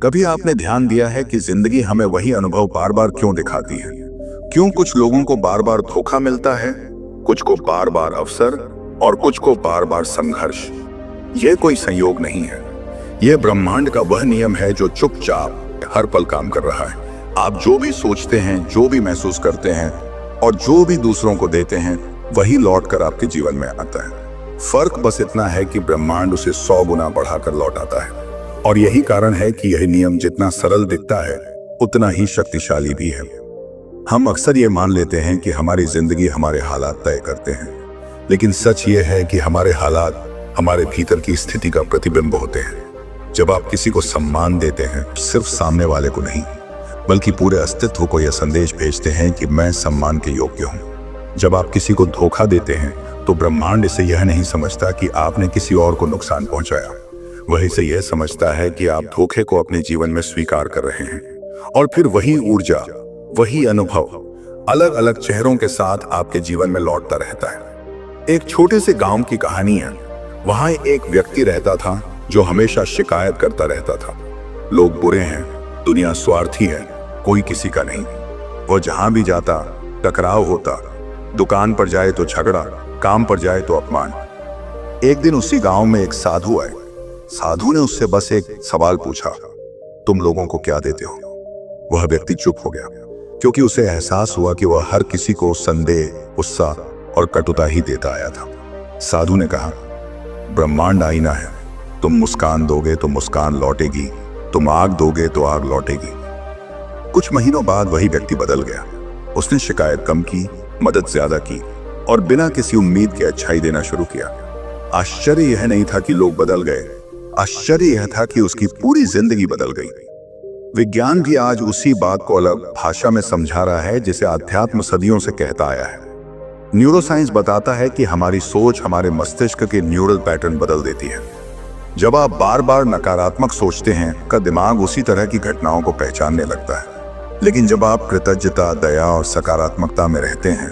कभी आपने ध्यान दिया है कि जिंदगी हमें वही अनुभव बार बार क्यों दिखाती है? क्यों कुछ लोगों को बार बार धोखा मिलता है, कुछ को बार बार अवसर और कुछ को बार बार संघर्ष? यह कोई संयोग नहीं है, यह ब्रह्मांड का वह नियम है जो चुपचाप हर पल काम कर रहा है। आप जो भी सोचते हैं, जो भी महसूस करते हैं और जो भी दूसरों को देते हैं, वही लौट कर आपके जीवन में आता है। फर्क बस इतना है कि ब्रह्मांड उसे 100 गुना बढ़ाकर लौट आता है। और यही कारण है कि यह नियम जितना सरल दिखता है, उतना ही शक्तिशाली भी है। हम अक्सर ये मान लेते हैं कि हमारी जिंदगी हमारे हालात तय करते हैं, लेकिन सच ये है कि हमारे हालात हमारे भीतर की स्थिति का प्रतिबिंब होते हैं। जब आप किसी को सम्मान देते हैं, सिर्फ सामने वाले को नहीं, बल्कि पूरे अस्तित्व को यह संदेश भेजते हैं कि मैं सम्मान के योग्य हूं। जब आप किसी को धोखा देते हैं, तो ब्रह्मांड इसे यह नहीं समझता कि आपने किसी और को नुकसान पहुंचाया। वह इसे यह समझता है कि आप धोखे को अपने जीवन में स्वीकार कर रहे हैं। और फिर वही ऊर्जा, वही अनुभव अलग अलग चेहरों के साथ आपके जीवन में लौटता रहता है। एक छोटे से गांव की कहानी है। वहां एक व्यक्ति रहता था जो हमेशा शिकायत करता रहता था। लोग बुरे हैं, दुनिया स्वार्थी है, कोई किसी का नहीं। वो जहां भी जाता टकराव होता, दुकान पर जाए तो झगड़ा, काम पर जाए तो अपमान। एक दिन उसी गांव में एक साधु आए। साधु ने उससे बस एक सवाल पूछा, तुम लोगों को क्या देते हो? वह व्यक्ति चुप हो गया, क्योंकि उसे एहसास हुआ कि वह हर किसी को संदेह, गुस्सा और कटुता ही देता आया था। साधु ने कहा, ब्रह्मांड आईना है, तुम मुस्कान दोगे तो मुस्कान लौटेगी, तुम आग दोगे तो आग लौटेगी। कुछ महीनों बाद वही व्यक्ति बदल गया। उसने शिकायत कम की, मदद ज्यादा की और बिना किसी उम्मीद के अच्छाई देना शुरू किया। आश्चर्य यह नहीं था कि लोग बदल गए, आश्चर्य यह था कि उसकी पूरी जिंदगी बदल गई। विज्ञान भी आज उसी बात को अलग भाषा में समझा रहा है जिसे अध्यात्म सदियों से कहता आया है। न्यूरोसाइंस बताता है कि हमारी सोच हमारे मस्तिष्क के न्यूरल पैटर्न बदल देती है। जब आप बार बार नकारात्मक सोचते हैं, का दिमाग उसी तरह की घटनाओं को पहचानने लगता है। लेकिन जब आप कृतज्ञता, दया और सकारात्मकता में रहते हैं,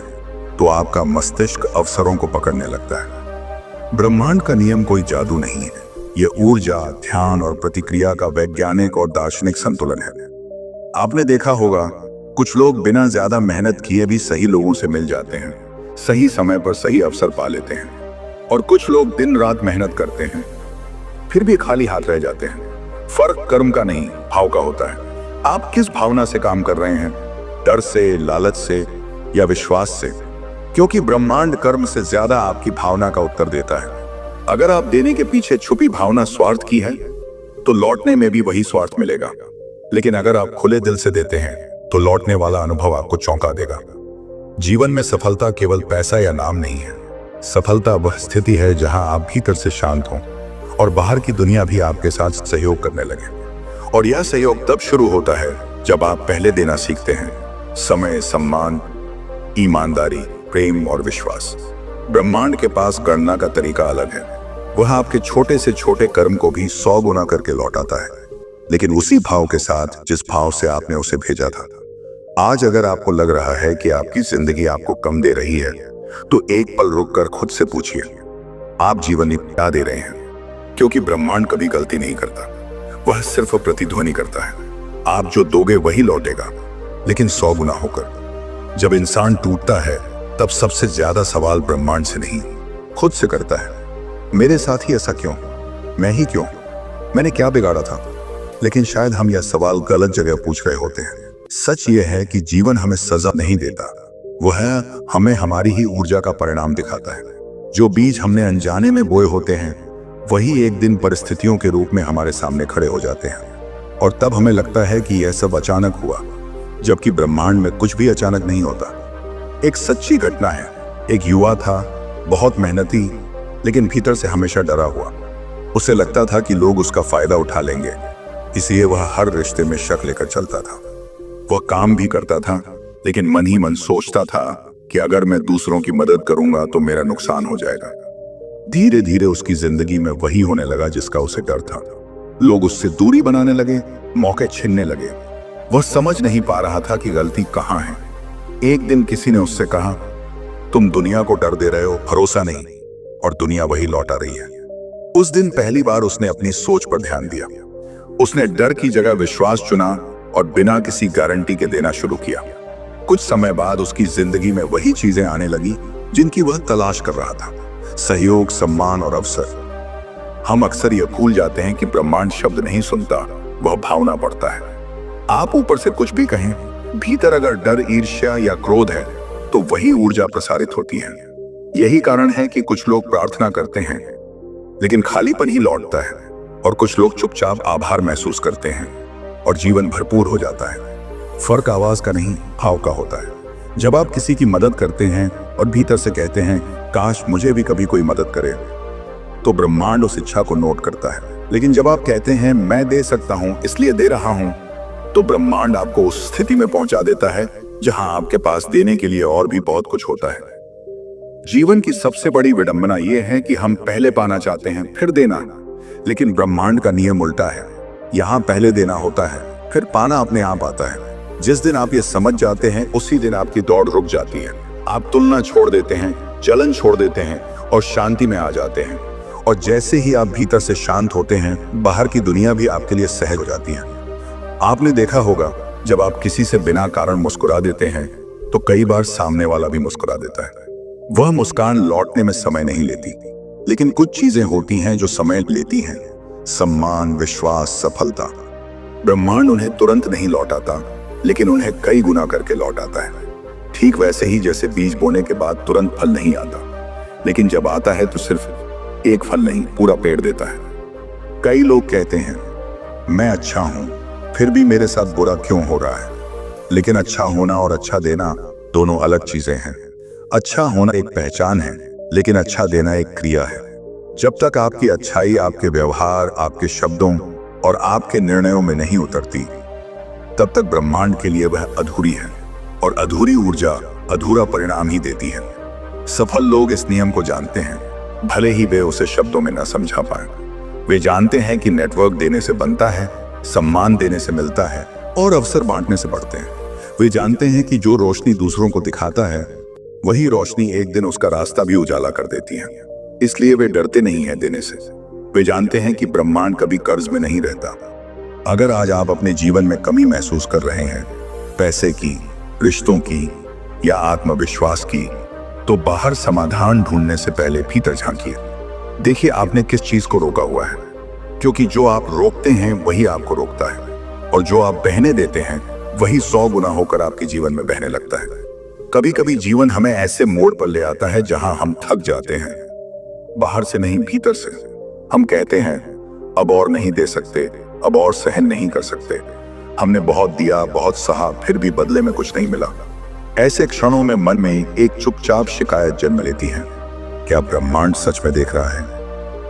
तो आपका मस्तिष्क अवसरों को पकड़ने लगता है। ब्रह्मांड का नियम कोई जादू नहीं है, यह ऊर्जा, ध्यान और प्रतिक्रिया का वैज्ञानिक और दार्शनिक संतुलन है। आपने देखा होगा, कुछ लोग बिना ज्यादा मेहनत किए भी सही लोगों से मिल जाते हैं, सही समय पर सही अवसर पा लेते हैं। और कुछ लोग दिन रात मेहनत करते हैं, फिर भी खाली हाथ रह जाते हैं। फर्क कर्म का नहीं, भाव का होता है। आप किस भावना से काम कर रहे हैं? डर से, लालच से या विश्वास से? क्योंकि ब्रह्मांड कर्म से ज्यादा आपकी भावना का उत्तर देता है। अगर आप देने के पीछे छुपी भावना स्वार्थ की है, तो लौटने में भी वही स्वार्थ मिलेगा। लेकिन अगर आप खुले दिल से देते हैं, तो लौटने वाला अनुभव आपको चौंका देगा। जीवन में सफलता केवल पैसा या नाम नहीं है। सफलता वह स्थिति है जहां आप भीतर से शांत हों और बाहर की दुनिया भी आपके साथ सहयोग करने लगे। और यह सहयोग तब शुरू होता है जब आप पहले देना सीखते हैं, समय, सम्मान, ईमानदारी, प्रेम और विश्वास। ब्रह्मांड के पास गणना का तरीका अलग है। वह आपके छोटे से छोटे कर्म को भी 100 गुना करके लौटाता है, लेकिन उसी भाव के साथ जिस भाव से आपने उसे भेजा था। आज अगर आपको लग रहा है कि आपकी जिंदगी आपको कम दे रही है, तो एक पल रुककर खुद से पूछिए, आप जीवन में क्या दे रहे हैं? क्योंकि ब्रह्मांड कभी गलती नहीं करता, वह सिर्फ प्रतिध्वनि करता है। आप जो दोगे वही लौटेगा, लेकिन 100 गुना होकर। जब इंसान टूटता है, तब सबसे ज्यादा सवाल ब्रह्मांड से नहीं, खुद से करता है। मेरे साथ ही ऐसा क्यों? मैं ही क्यों? मैंने क्या बिगाड़ा था? लेकिन शायद हम यह सवाल गलत जगह पूछ रहे होते हैं। सच यह है कि जीवन हमें सजा नहीं देता, वह हमें हमारी ही ऊर्जा का परिणाम दिखाता है। जो बीज हमने अनजाने में बोए होते हैं, वही एक दिन परिस्थितियों के रूप में हमारे सामने खड़े हो जाते हैं। और तब हमें लगता है कि यह सब अचानक हुआ, जबकि ब्रह्मांड में कुछ भी अचानक नहीं होता। एक सच्ची घटना है। एक युवा था, बहुत मेहनती, लेकिन भीतर से हमेशा डरा हुआ। उसे लगता था कि लोग उसका फायदा उठा लेंगे, इसलिए वह हर रिश्ते में शक लेकर चलता था। वह काम भी करता था, लेकिन मन ही मन सोचता था कि अगर मैं दूसरों की मदद करूंगा तो मेरा नुकसान हो जाएगा। धीरे धीरे उसकी जिंदगी में वही होने लगा जिसका उसे डर था। लोग उससे दूरी बनाने लगे, मौके छीनने लगे। वह समझ नहीं पा रहा था कि गलती कहां है। एक दिन किसी ने उससे कहा, तुम दुनिया को डर दे रहे हो, भरोसा नहीं, और दुनिया वही लौटा रही है। उस दिन पहली बार उसने अपनी सोच पर ध्यान दिया। उसने डर की जगह विश्वास चुना और बिना किसी गारंटी के देना शुरू किया। कुछ समय बाद उसकी जिंदगी में वही चीजें आने लगी जिनकी वह तलाश कर रहा था, सहयोग, सम्मान और अवसर। हम अक्सर यह भूल जाते हैं कि ब्रह्मांड शब्द नहीं सुनता, वह भावना पड़ता है। आप ऊपर से कुछ भी कहें, भीतर अगर डर, ईर्ष्या या क्रोध है तो वही ऊर्जा प्रसारित होती है। यही कारण है कि कुछ लोग प्रार्थना करते हैं लेकिन खालीपन ही लौटता है, और कुछ लोग चुपचाप आभार महसूस करते हैं और जीवन भरपूर हो जाता है। फर्क आवाज का नहीं, भाव का होता है। जब आप किसी की मदद करते हैं और भीतर से कहते हैं काश मुझे भी कभी कोई मदद करे, तो ब्रह्मांड उस इच्छा को नोट करता है। लेकिन जब आप कहते हैं मैं दे सकता हूं इसलिए दे रहा हूं, तो ब्रह्मांड आपको उस स्थिति में पहुंचा देता है जहां आपके पास देने के लिए और भी बहुत कुछ होता है। जीवन की सबसे बड़ी विडंबना यह है कि हम पहले पाना चाहते हैं फिर देना, लेकिन ब्रह्मांड का नियम उल्टा है। यहां पहले देना होता है, फिर पाना अपने आप आता है। जिस दिन आप ये समझ जाते हैं उसी दिन आपकी दौड़ रुक जाती है। आप तुलना छोड़ देते हैं, जलन छोड़ देते हैं और शांति में आ जाते हैं। और जैसे ही आप भीतर से शांत होते हैं, बाहर की दुनिया भी आपके लिए सहज हो जाती है। आपने देखा होगा जब आप किसी से बिना कारण मुस्कुरा देते हैं तो कई बार सामने वाला भी मुस्कुरा देता है। वह मुस्कान लौटने में समय नहीं लेती, लेकिन कुछ चीजें होती हैं जो समय लेती हैं, सम्मान, विश्वास, सफलता। ब्रह्मांड उन्हें तुरंत नहीं लौटाता, लेकिन उन्हें कई गुना करके लौटाता है। ठीक वैसे ही जैसे बीज बोने के बाद तुरंत फल नहीं आता, लेकिन जब आता है तो सिर्फ एक फल नहीं, पूरा पेड़ देता है। कई लोग कहते हैं मैं अच्छा हूं फिर भी मेरे साथ बुरा क्यों हो रहा है, लेकिन अच्छा होना और अच्छा देना दोनों अलग चीजें हैं। अच्छा होना एक पहचान है, लेकिन अच्छा देना एक क्रिया है। जब तक आपकी अच्छाई आपके व्यवहार, आपके शब्दों और आपके निर्णयों में नहीं उतरती, तब तक ब्रह्मांड के लिए वह अधूरी है, और अधूरी ऊर्जा अधूरा परिणाम ही देती है। सफल लोग इस नियम को जानते हैं, भले ही वे उसे शब्दों में न समझा पाए। वे जानते हैं कि नेटवर्क देने से बनता है, सम्मान देने से मिलता है और अवसर बांटने से बढ़ते हैं। वे जानते हैं कि जो रोशनी दूसरों को दिखाता है वही रोशनी एक दिन उसका रास्ता भी उजाला कर देती है। इसलिए वे डरते नहीं हैं देने से। वे जानते हैं कि ब्रह्मांड कभी कर्ज में नहीं रहता। अगर आज आप अपने जीवन में कमी महसूस कर रहे हैं, पैसे की, रिश्तों की या आत्मविश्वास की, तो बाहर समाधान ढूंढने से पहले भीतर झांकिए। देखिए आपने किस चीज को रोका हुआ है, क्योंकि जो आप रोकते हैं वही आपको रोकता है, और जो आप बहने देते हैं वही 100 गुना होकर आपके जीवन में बहने लगता है। कभी कभी जीवन हमें ऐसे मोड़ पर ले आता है जहां हम थक जाते हैं, बाहर से नहीं भीतर से। हम कहते हैं अब और नहीं दे सकते, अब और सहन नहीं कर सकते। हमने बहुत दिया, बहुत सहा, फिर भी बदले में कुछ नहीं मिला। ऐसे क्षणों में मन में एक चुपचाप शिकायत जन्म लेती है, क्या ब्रह्मांड सच में देख रहा है?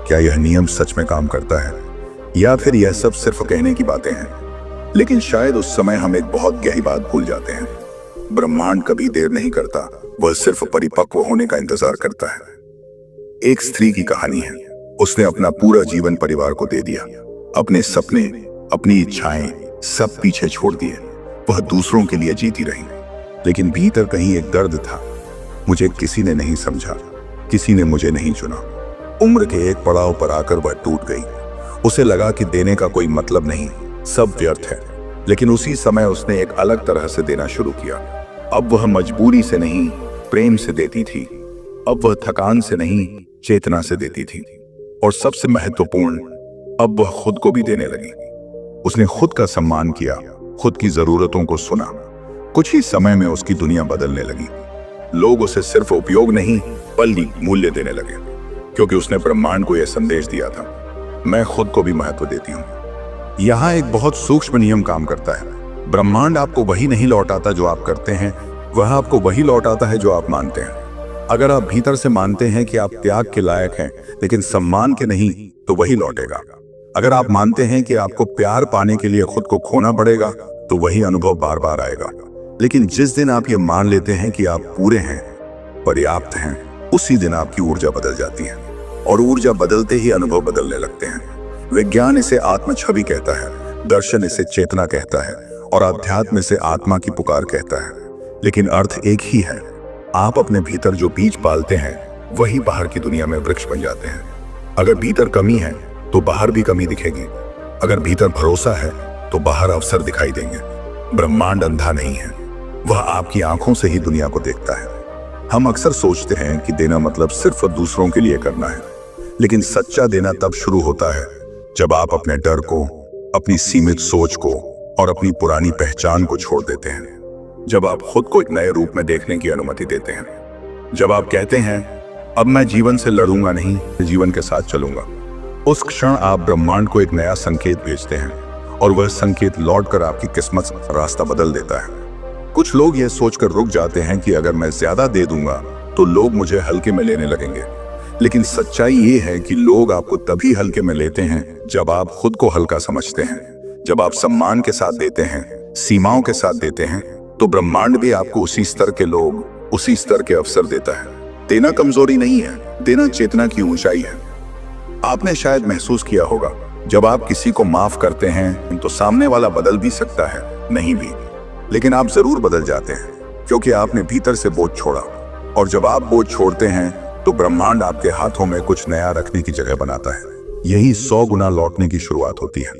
क्या यह नियम सच में काम करता है, या फिर यह सब सिर्फ कहने की बातें हैं? लेकिन शायद उस समय हम एक बहुत गहरी बात भूल जाते हैं। ब्रह्मांड कभी देर नहीं करता, वह सिर्फ परिपक्व होने का इंतजार करता है। एक स्त्री की कहानी है। उसने अपना पूरा जीवन परिवार को दे दिया, अपने सपने, अपनी इच्छाएं सब पीछे छोड़ दिए। वह दूसरों के लिए जीती रही, लेकिन भीतर कहीं एक दर्द था। मुझे किसी ने नहीं समझा, किसी ने मुझे नहीं चुना। उम्र के एक पड़ाव पर आकर वह टूट गई। उसे लगा कि देने का कोई मतलब नहीं, सब व्यर्थ है। लेकिन उसी समय उसने एक अलग तरह से देना शुरू किया। अब वह मजबूरी से नहीं, प्रेम से देती थी। अब वह थकान से नहीं, चेतना से देती थी। और सबसे महत्वपूर्ण, अब वह खुद को भी देने लगी। उसने खुद का सम्मान किया, खुद की जरूरतों को सुना। कुछ ही समय में उसकी दुनिया बदलने लगी। लोग उसे सिर्फ उपयोग नहीं बल्कि मूल्य देने लगे, क्योंकि उसने ब्रह्मांड को यह संदेश दिया था, मैं खुद को भी महत्व देती हूँ। यहाँ एक बहुत सूक्ष्म नियम काम करता है। ब्रह्मांड आपको वही नहीं लौटाता जो आप करते हैं, वह आपको वही लौटाता है जो आप मानते हैं। अगर आप भीतर से मानते हैं कि आप त्याग के लायक हैं लेकिन सम्मान के नहीं, तो वही लौटेगा। अगर आप मानते हैं कि आपको प्यार पाने के लिए खुद को खोना पड़ेगा, तो वही अनुभव बार बार आएगा। लेकिन जिस दिन आप ये मान लेते हैं कि आप पूरे हैं, पर्याप्त हैं, उसी दिन आपकी ऊर्जा बदल जाती है, और ऊर्जा बदलते ही अनुभव बदलने लगते हैं। विज्ञान इसे आत्म छवि कहता है, दर्शन इसे चेतना कहता है, और अध्यात्म इसे आत्मा की पुकार कहता है। लेकिन अर्थ एक ही है। आप अपने भीतर जो बीज पालते हैं वही बाहर की दुनिया में वृक्ष बन जाते हैं। अगर भीतर कमी है तो बाहर भी कमी दिखेगी। अगर भीतर भरोसा है तो बाहर अवसर दिखाई देंगे। ब्रह्मांड अंधा नहीं है, वह आपकी आंखों से ही दुनिया को देखता है। हम अक्सर सोचते हैं कि देना मतलब सिर्फ दूसरों के लिए करना है, लेकिन सच्चा देना तब शुरू होता है जब आप अपने डर को, अपनी सीमित सोच को और अपनी पुरानी पहचान को छोड़ देते हैं। जब आप खुद को एक नए रूप में देखने की अनुमति देते हैं। जब आप कहते हैं अब मैं जीवन से लड़ूंगा नहीं, जीवन के साथ चलूंगा। उस क्षण आप ब्रह्मांड को एक नया संकेत भेजते हैं और वह संकेत लौटकर आपकी किस्मत का रास्ता बदल देता है। कुछ लोग यह सोचकर रुक जाते हैं कि अगर मैं ज्यादा दे दूंगा तो लोग मुझे हल्के में लेने लगेंगे, लेकिन सच्चाई ये है कि लोग आपको तभी हल्के में लेते हैं जब आप खुद को हल्का समझते हैं। जब आप सम्मान के साथ देते हैं, सीमाओं के साथ देते हैं, तो ब्रह्मांड भी आपको उसी स्तर के लोग, उसी स्तर के अवसर देता है। देना कमजोरी नहीं है, देना चेतना की ऊंचाई है। आपने शायद महसूस किया होगा, जब आप किसी को माफ करते हैं तो सामने वाला बदल भी सकता है, नहीं भी, लेकिन आप जरूर बदल जाते हैं, क्योंकि आपने भीतर से बोझ छोड़ा। और जब आप बोझ छोड़ते हैं तो ब्रह्मांड आपके हाथों में कुछ नया रखने की जगह बनाता है। यही 100 गुना लौटने की शुरुआत होती है।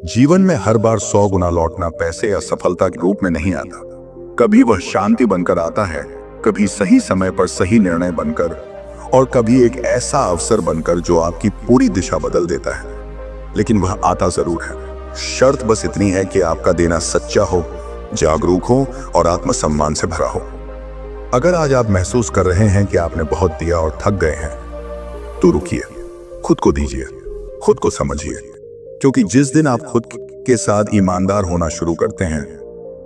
जीवन में हर बार 100 गुना लौटना पैसे या सफलता के रूप में नहीं आता। कभी वह शांति बनकर आता है, कभी सही समय पर सही निर्णय बनकर, और कभी एक ऐसा अवसर बनकर जो आपकी पूरी दिशा बदल देता है। लेकिन वह आता जरूर है। शर्त बस इतनी है कि आपका देना सच्चा हो, जागरूक हो और आत्मसम्मान से भरा हो। अगर आज आप महसूस कर रहे हैं कि आपने बहुत दिया और थक गए हैं, तो रुकिए, खुद को दीजिए, खुद को समझिए, क्योंकि जिस दिन आप खुद के साथ ईमानदार होना शुरू करते हैं,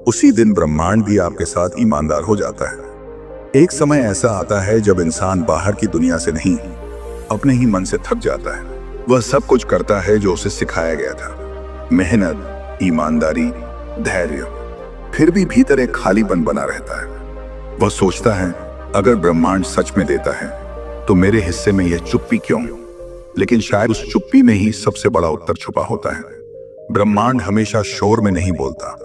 उसी दिन ब्रह्मांड भी आपके साथ ईमानदार हो जाता है। एक समय ऐसा आता है जब इंसान बाहर की दुनिया से नहीं, अपने ही मन से थक जाता है। वह सब कुछ करता है जो उसे सिखाया गया था, मेहनत, ईमानदारी, धैर्य, फिर भी भीतर एक खालीपन बना रहता है। वह सोचता है अगर ब्रह्मांड सच में देता है तो मेरे हिस्से में यह चुप्पी क्यों? लेकिन शायद उस चुप्पी में ही सबसे बड़ा उत्तर छुपा होता है। ब्रह्मांड हमेशा शोर में नहीं बोलता,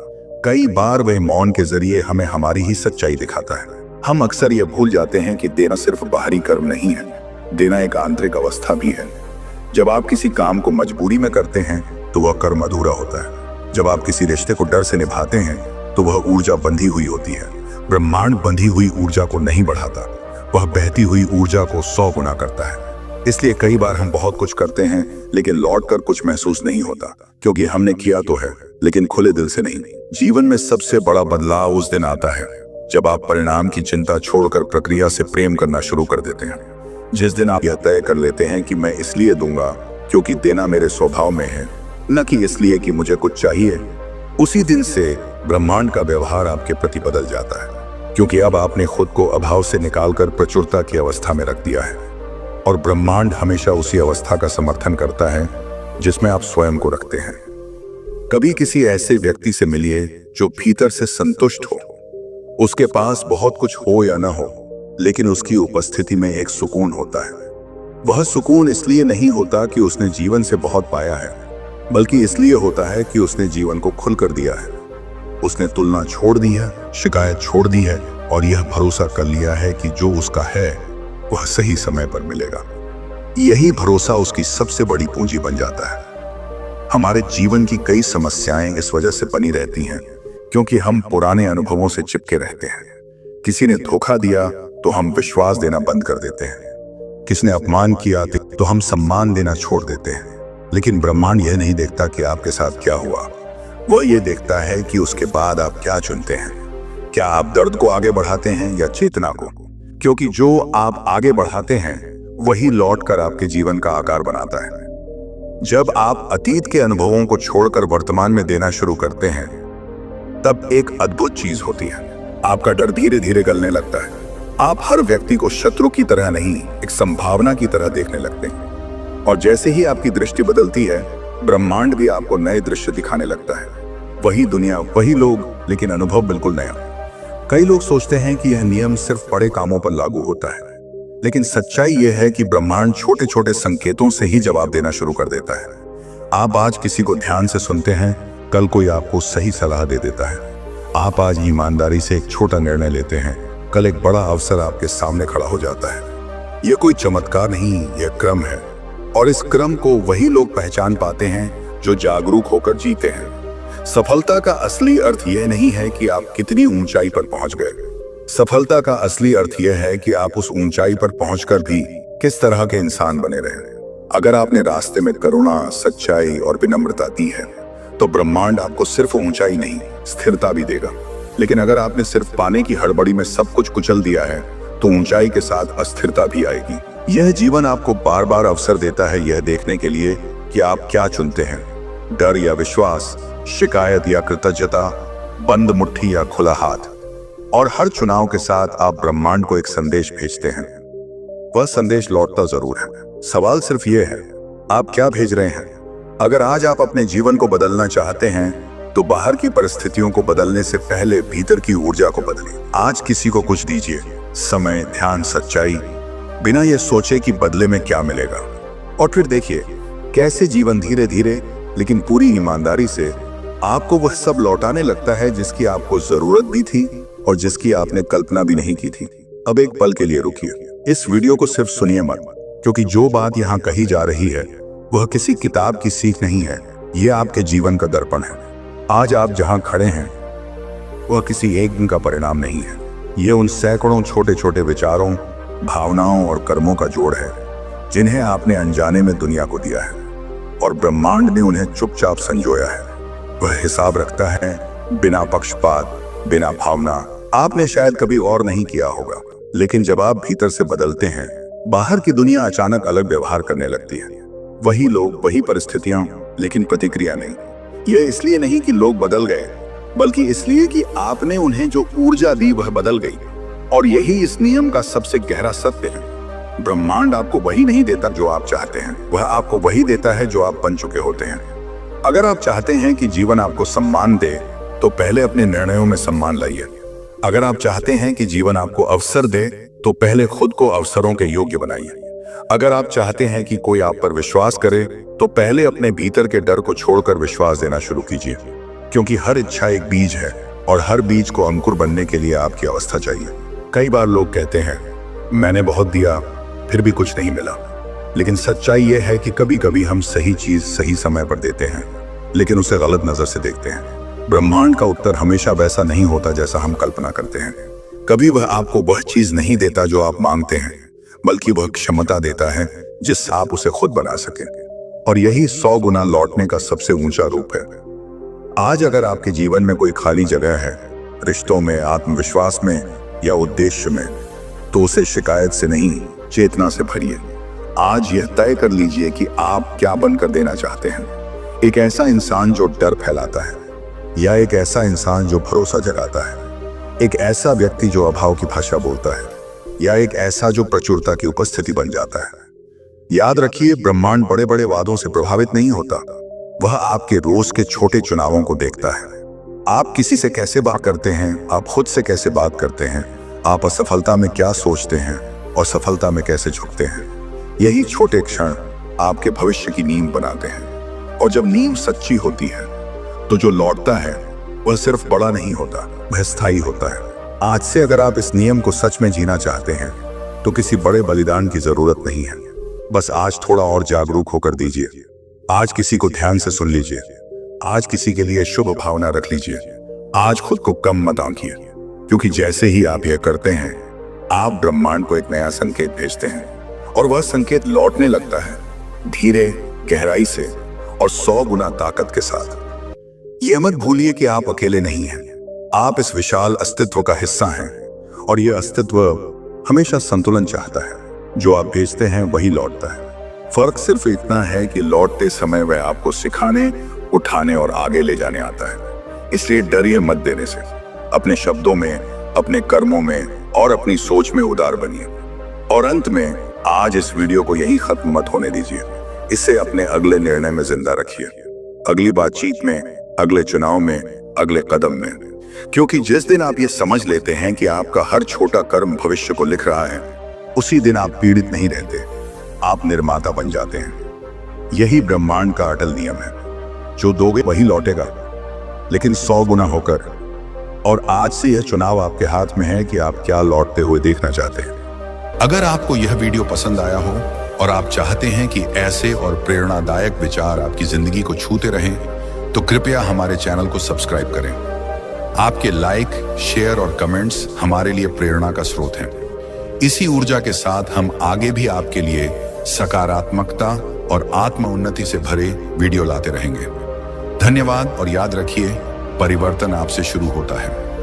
कई बार वह मौन के जरिए हमें हमारी ही सच्चाई दिखाता है। हम अक्सर यह भूल जाते हैं कि देना सिर्फ बाहरी कर्म नहीं है, देना एक आंतरिक अवस्था भी है। जब आप किसी काम को मजबूरी में करते हैं तो वह कर्म अधूरा होता है। जब आप किसी रिश्ते को डर से निभाते हैं तो वह ऊर्जा बंधी हुई होती है। ब्रह्मांड बंधी हुई ऊर्जा को नहीं बढ़ाता, वह बहती हुई ऊर्जा को 100 गुना करता है। इसलिए कई बार हम बहुत कुछ करते हैं लेकिन लौटकर कुछ महसूस नहीं होता, क्योंकि हमने किया तो है लेकिन खुले दिल से नहीं। जीवन में सबसे बड़ा बदलाव उस दिन आता है जब आप परिणाम की चिंता छोड़कर प्रक्रिया से प्रेम करना शुरू कर देते हैं। जिस दिन आप यह तय कर लेते हैं कि मैं इसलिए दूंगा क्योंकि देना मेरे स्वभाव में है, न कि इसलिए कि मुझे कुछ चाहिए, उसी दिन से ब्रह्मांड का व्यवहार आपके प्रति बदल जाता है। क्योंकि अब आपने खुद को अभाव से निकालकर प्रचुरता की अवस्था में रख दिया है, और ब्रह्मांड हमेशा उसी अवस्था का समर्थन करता है जिसमें आप स्वयं को रखते हैं। कभी किसी ऐसे व्यक्ति से मिलिए जो भीतर से संतुष्ट हो। उसके पास बहुत कुछ हो या ना हो, लेकिन उसकी उपस्थिति में एक सुकून होता है। वह सुकून इसलिए नहीं होता कि उसने जीवन से बहुत पाया है, बल्कि इसलिए होता है कि उसने जीवन को खुलकर दिया है। उसने तुलना छोड़ दी है, शिकायत छोड़ दी है, और यह भरोसा कर लिया है कि जो उसका है वह सही समय पर मिलेगा। यही भरोसा उसकी सबसे बड़ी पूंजी बन जाता है। हमारे जीवन की कई समस्याएं इस वजह से बनी रहती हैं क्योंकि हम पुराने अनुभवों से चिपके रहते हैं। किसी ने धोखा दिया तो हम विश्वास देना बंद कर देते हैं, किसी ने अपमान किया तो हम सम्मान देना छोड़ देते हैं। लेकिन ब्रह्मांड यह नहीं देखता कि आपके साथ क्या हुआ, वह यह देखता है कि उसके बाद आप क्या चुनते हैं। क्या आप दर्द को आगे बढ़ाते हैं या चेतना को? क्योंकि जो आप आगे बढ़ाते हैं वही लौटकर आपके जीवन का आकार बनाता है। जब आप अतीत के अनुभवों को छोड़कर वर्तमान में देना शुरू करते हैं, तब एक अद्भुत चीज होती है। आपका डर धीरे धीरे गलने लगता है। आप हर व्यक्ति को शत्रु की तरह नहीं, एक संभावना की तरह देखने लगते हैं। और जैसे ही आपकी दृष्टि बदलती है, ब्रह्मांड भी आपको नए दृश्य दिखाने लगता है। वही दुनिया, वही लोग, लेकिन अनुभव बिल्कुल नया। कई लोग सोचते हैं कि यह नियम सिर्फ बड़े कामों पर लागू होता है, लेकिन सच्चाई यह है कि ब्रह्मांड छोटे छोटे संकेतों से ही जवाब देना शुरू कर देता है। आप आज किसी को ध्यान से सुनते हैं, कल कोई आपको सही सलाह दे देता है। आप आज ईमानदारी से एक छोटा निर्णय लेते हैं, कल एक बड़ा अवसर आपके सामने खड़ा हो जाता है। यह कोई चमत्कार नहीं, यह क्रम है। और इस क्रम को वही लोग पहचान पाते हैं जो जागरूक होकर जीते हैं। सफलता का असली अर्थ यह नहीं है कि आप कितनी ऊंचाई पर पहुंच गए। सफलता का असली अर्थ यह है कि आप उस ऊंचाई पर पहुंचकर भी किस तरह के इंसान बने रहे। अगर आपने रास्ते में करुणा, सच्चाई और विनम्रता दी है तो ब्रह्मांड आपको सिर्फ ऊंचाई नहीं, स्थिरता भी देगा। लेकिन अगर आपने सिर्फ पाने की हड़बड़ी में सब कुछ कुचल दिया है तो ऊंचाई के साथ अस्थिरता भी आएगी। यह जीवन आपको बार बार अवसर देता है यह देखने के लिए कि आप क्या चुनते हैं, डर या विश्वास, शिकायत या कृतज्ञता, बंद मुट्ठी या खुला हाथ। और हर चुनाव के साथ आप ब्रह्मांड को एक संदेश भेजते हैं। वह संदेश लौटता जरूर है। सवाल सिर्फ यह है, आप क्या भेज रहे हैं। अगर आज आप अपने जीवन को बदलना चाहते हैं तो बाहर की परिस्थितियों को बदलने से पहले भीतर की ऊर्जा को बदलें। आज किसी को कुछ दीजिए, समय, ध्यान, सच्चाई, बिना यह सोचे कि बदले में क्या मिलेगा। और फिर देखिए कैसे जीवन धीरे धीरे लेकिन पूरी ईमानदारी से आपको वह सब लौटाने लगता है जिसकी आपको जरूरत भी थी और जिसकी आपने कल्पना भी नहीं की थी। अब एक पल के लिए रुकिए, इस वीडियो को सिर्फ सुनिए मत, क्योंकि जो बात यहाँ कही जा रही है वह किसी किताब की सीख नहीं है, यह आपके जीवन का दर्पण है। आज आप जहाँ खड़े हैं वह किसी एक दिन का परिणाम नहीं है, ये उन सैकड़ों छोटे छोटे विचारों, भावनाओं और कर्मों का जोड़ है जिन्हें आपने अनजाने में दुनिया को दिया है और ब्रह्मांड ने उन्हें चुपचाप संजोया है। वह हिसाब रखता है बिना पक्षपात, बिना भावना। आपने शायद कभी और नहीं किया होगा, लेकिन जब आप भीतर से बदलते हैं बाहर की दुनिया अचानक अलग व्यवहार करने लगती है। वही लोग, वही परिस्थितियां, लेकिन प्रतिक्रिया नहीं। यह इसलिए नहीं कि लोग बदल गए, बल्कि इसलिए कि आपने उन्हें जो ऊर्जा दी वह बदल गई। और यही इस नियम का सबसे गहरा सत्य है। ब्रह्मांड आपको वही नहीं देता जो आप चाहते हैं, वह आपको वही देता है जो आप बन चुके होते हैं। अगर आप चाहते हैं कि जीवन आपको सम्मान दे तो पहले अपने निर्णयों में सम्मान लाइए। अगर आप चाहते हैं कि जीवन आपको अवसर दे तो पहले खुद को अवसरों के योग्य बनाइए। अगर आप चाहते हैं कि कोई आप पर विश्वास करे तो पहले अपने भीतर के डर को छोड़कर विश्वास देना शुरू कीजिए, क्योंकि हर इच्छा एक बीज है और हर बीज को अंकुर बनने के लिए आपकी अवस्था चाहिए। कई बार लोग कहते हैं मैंने बहुत दिया फिर भी कुछ नहीं मिला, लेकिन सच्चाई यह है कि कभी कभी हम सही चीज सही समय पर देते हैं लेकिन उसे गलत नजर से देखते हैं। ब्रह्मांड का उत्तर हमेशा वैसा नहीं होता जैसा हम कल्पना करते हैं। कभी वह आपको वह चीज नहीं देता जो आप मांगते हैं, बल्कि वह क्षमता देता है जिससे आप उसे खुद बना सकें। और यही 100 गुना लौटने का सबसे ऊंचा रूप है। आज अगर आपके जीवन में कोई खाली जगह है, रिश्तों में, आत्मविश्वास में या उद्देश्य में, तो उसे शिकायत से नहीं, चेतना से भरिए। आज यह तय कर लीजिए कि आप क्या बनकर देना चाहते हैं। एक ऐसा इंसान जो डर फैलाता है, या एक ऐसा इंसान जो भरोसा जगाता है, एक ऐसा व्यक्ति जो अभाव की भाषा बोलता है, या एक ऐसा जो प्रचुरता की उपस्थिति बन जाता है। याद रखिए, ब्रह्मांड बड़े बड़े वादों से प्रभावित नहीं होता, वह आपके रोज के छोटे चुनावों को देखता है। आप किसी से कैसे बात करते हैं, आप खुद से कैसे बात करते हैं, आप असफलता में क्या सोचते हैं और सफलता में कैसे झुकते हैं। यही छोटे क्षण आपके भविष्य की नींव बनाते हैं। और जब नींव सच्ची होती है तो जो लौटता है वह सिर्फ बड़ा नहीं होता, वह स्थायी होता है। आज से अगर आप इस नियम को सच में जीना चाहते हैं तो किसी बड़े बलिदान की जरूरत नहीं है। बस आज थोड़ा और जागरूक होकर दीजिए। आज किसी को ध्यान से सुन लीजिए। आज किसी के लिए शुभ भावना रख लीजिए। आज खुद को कम मत आंकिए, क्योंकि जैसे ही आप यह करते हैं आप ब्रह्मांड को एक नया संकेत भेजते हैं और वह संकेत लौटने लगता है, धीरे, गहराई से और 100 गुना ताकत के साथ। यह मत भूलिए कि आप अकेले नहीं हैं। आप इस विशाल अस्तित्व का हिस्सा हैं और यह अस्तित्व हमेशा संतुलन चाहता है। जो आप भेजते हैं वही लौटता है। फर्क सिर्फ इतना है कि लौटते समय वह आपको सिखाने, उठाने और आगे ले जाने आता है। इसलिए डरिए मत देने से। अपने शब्दों में, अपने कर्मों में और अपनी सोच में उदार बनिए। और अंत में आज इस वीडियो को यही खत्म मत होने दीजिए। इसे अपने अगले निर्णय में जिंदा रखिए, अगली बातचीत में, अगले चुनाव में, अगले कदम में। क्योंकि जिस दिन आप ये समझ लेते हैं कि आपका हर छोटा कर्म भविष्य को लिख रहा है, उसी दिन आप पीड़ित नहीं रहते, आप निर्माता बन जाते हैं। यही ब्रह्मांड का अटल नियम है, जो दोगे वही लौटेगा, लेकिन 100 गुना होकर। और आज से यह चुनाव आपके हाथ में है कि आप क्या लौटते हुए देखना चाहते हैं। अगर आपको यह वीडियो पसंद आया हो और आप चाहते हैं कि ऐसे और प्रेरणादायक विचार आपकी जिंदगी को छूते रहें, तो कृपया हमारे चैनल को सब्सक्राइब करें। आपके लाइक, शेयर और कमेंट्स हमारे लिए प्रेरणा का स्रोत हैं। इसी ऊर्जा के साथ हम आगे भी आपके लिए सकारात्मकता और आत्म उन्नति से भरे वीडियो लाते रहेंगे। धन्यवाद और याद रखिए, परिवर्तन आपसे शुरू होता है।